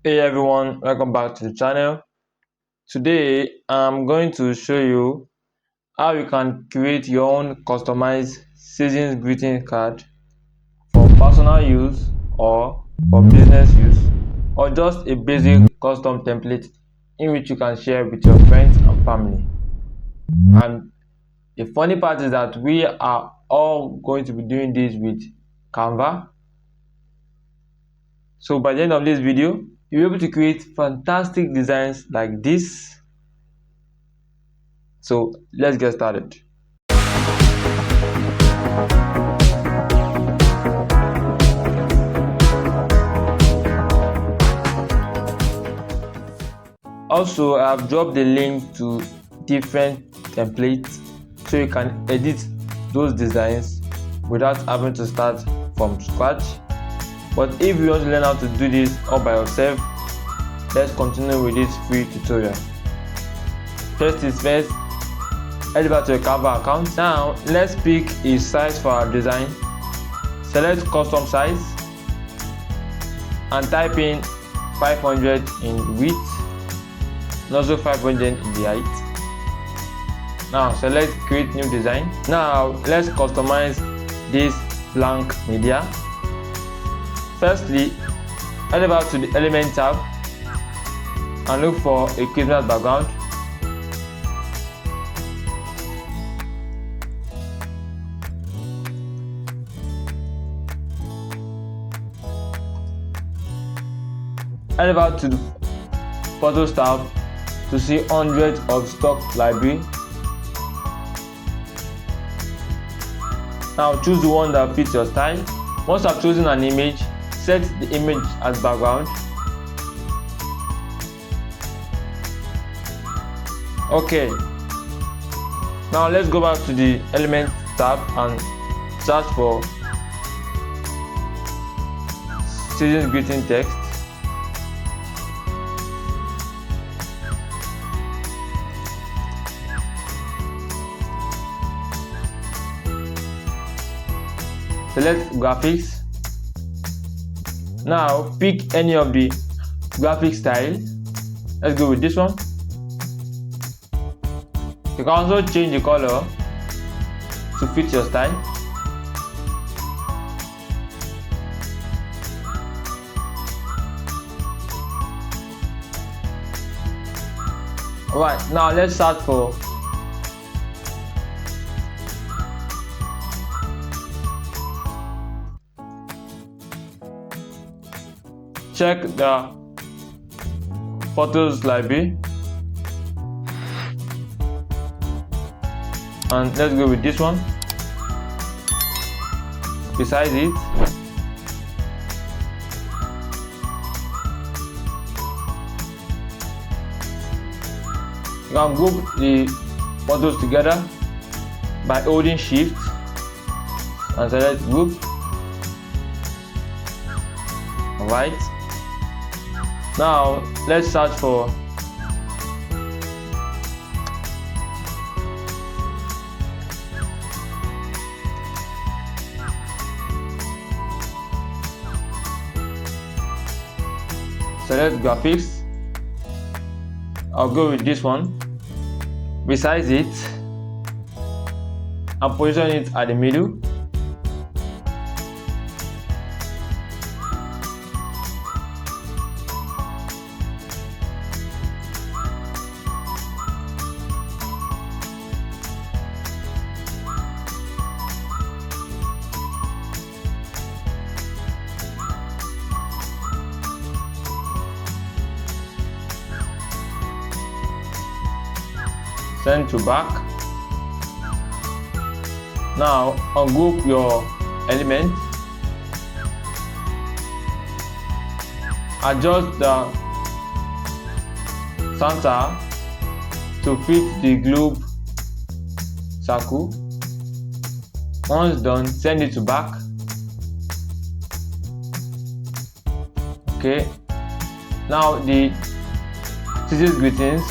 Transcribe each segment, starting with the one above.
Hey everyone, welcome back to the channel. Today I'm going to show you how you can create your own customized season's greeting card for personal use or for business use, or just a basic custom template in which you can share with your friends and family. And the funny part is that we are all going to be doing this with Canva. So by the end of this video, you'll be able to create fantastic designs like this. So let's get started. Also, I have dropped the link to different templates so you can edit those designs without having to start from scratch. But if you want to learn how to do this all by yourself, let's continue with this free tutorial. First is first, head over to your Canva account. Now let's pick a size for our design. Select custom size and type in 500 in width and also 500 in the height. Now select create new design. Now let's customize this blank media. Firstly, head over to the element tab and look for a Christmas background. Head over to the Photos tab to see hundreds of stock library. Now choose the one that fits your style. Once I've chosen an image, set the image as background. Okay, now let's go back to the element tab and search for season's greeting text. Select graphics. Now pick any of the graphic style. Let's go with this one. You can also change the color to fit your style. Alright, now let's search for check the photos library and let's go with this one. Besides it, you can group the photos together by holding shift and select group. Alright, now let's search for select graphics. I'll go with this one. Besides it, I'll position it at the middle. Send to back. Now ungroup your element. Adjust the center to fit the globe circle. Once done, send it to back. Okay. Now the season's greetings,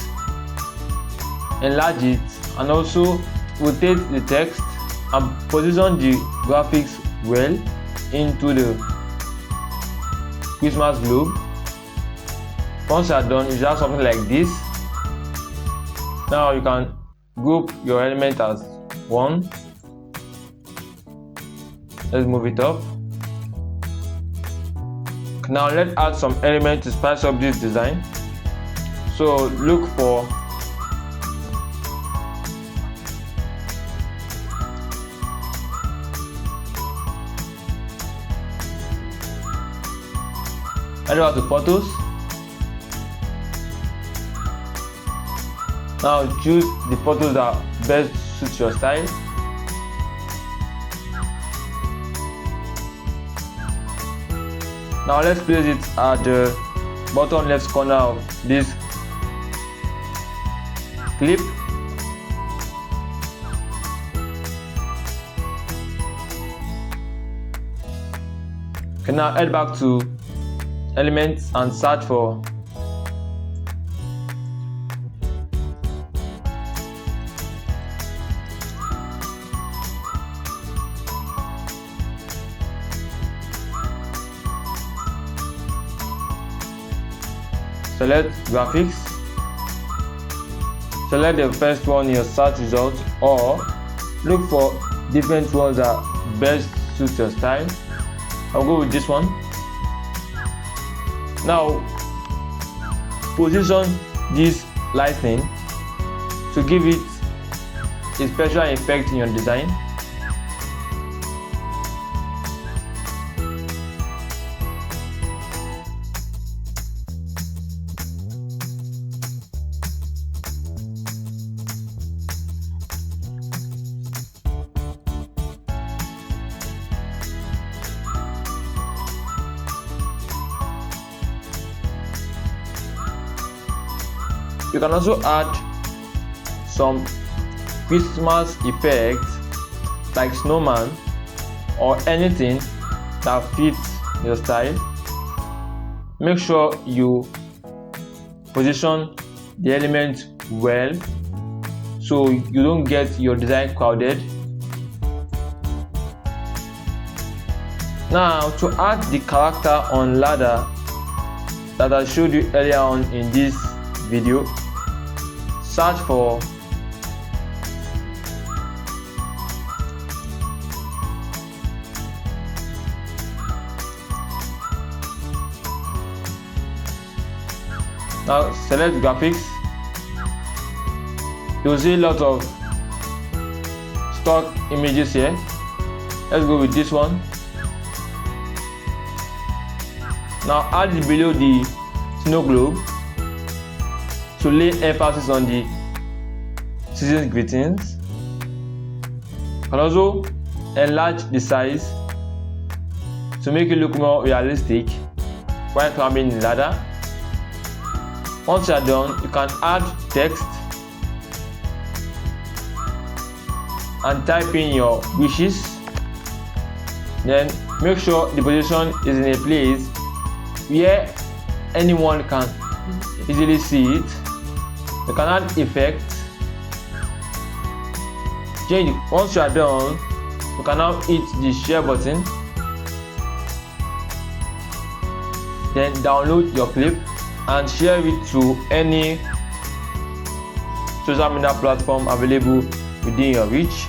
enlarge it and also rotate the text and position the graphics well into the Christmas globe. Once you are done, you should have something like this. Now you can group your element as one. Let's move it up. Now let's add some elements to spice up this design. So look for head over to photos. Now choose the photos that best suit your style. Now let's place it at the bottom left corner of this clip. Okay, now head back to elements and search for select graphics. Select the first one in your search result or look for different ones that best suit your style. I'll go with this one. Now position this lightning to give it a special effect in your design. You can also add some Christmas effects like snowman or anything that fits your style. Make sure you position the elements well so you don't get your design crowded. Now to add the character on ladder that I showed you earlier on in this video, search for now select graphics. You'll see a lot of stock images here. Let's go with this one. Now add it below the snow globe to lay emphasis on the season's greetings. And also enlarge the size to make it look more realistic while climbing the ladder. Once you are done, you can add text and type in your wishes. Then make sure the position is in a place where anyone can easily see it. You can add effects, change it. Once you are done, you can now hit the share button, then download your clip and share it to any social media platform available within your reach.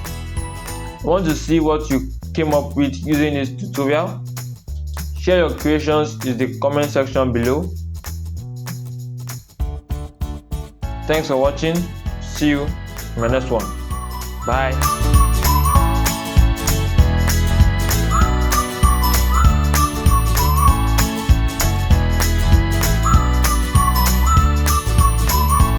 Want to see what you came up with using this tutorial? Share your creations in the comment section below. Thanks for watching. See you in my next one. Bye.